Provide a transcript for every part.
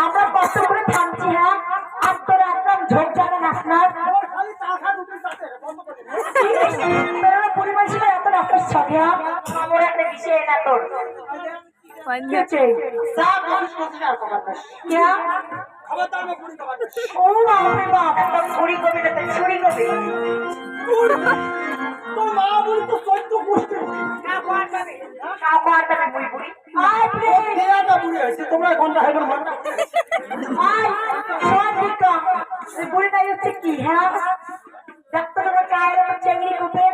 আমরা কষ্ট করে থামছি। হ্যাঁ, আর তোর একদম ঝোঁক জানা নাচ না পরিমাণ ছিল এত রক্তের ছবি। আমার একটা বিষয় না তোর তোমরা ঘন্টা বুড়িটাই হচ্ছে কি? হ্যাঁ, ডাক্তার চেঙ্গি কুপে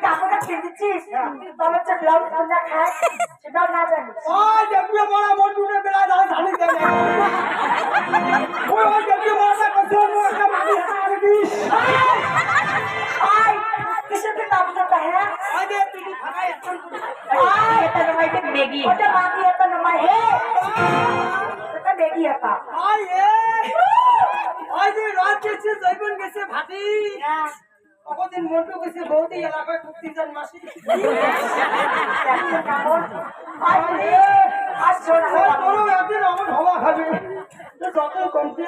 কাপড়টা কিনেছিস তবে ব্লাউজ কোনটা খায় সেটাও না জানিস। মন্টু গেছে বৌদি এলাকায় 3 মাসি যত কমতি